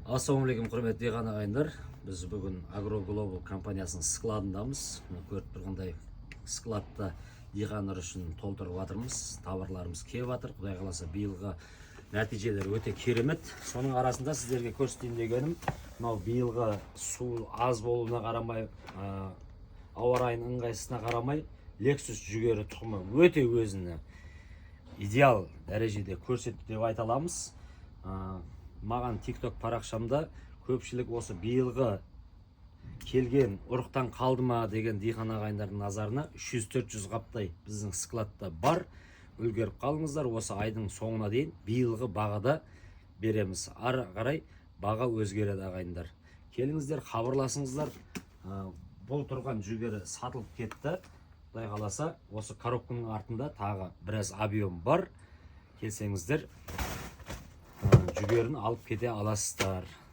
Ассалаумағалейкум, құрметті диқан ағайындар. Біз бүгін Agro Global компаниясының складындамыз. Көріп тұрғандай складта диқандар үшін толтырып жатырмыз. Тауарларымыз келіп жатыр. Құдай қаласа биылғы нәтижелер өте керемет. Соның арасында сіздерге көрсетейін дегенім, мынау биылғы су аз болуына қарамай, ауа райының ыңғайсызына қарамай, Lexus жүгері тұқымы өте өзіне идеал дәрежеде көрсетті деп айта аламыз. Маған TikTok парақшамда көпшілік осы биылғы келген ұрықтан қалды ма деген диқан ағайындардың назарына 300-400 қаптай біздің складта бар. Үлгеріп қалыңыздар, осы айдың соңына дейін биылғы бағада береміз. Ары қарай баға өзгереді ағайындар. Келіңіздер, хабарласыңыздар. Бұл тұрған жүгері сатылып кетті. Құдай қаласа, осы коробканың артында тағы біраз объем бар. Келсеңіздер, жүгерін алып кете аласыздар.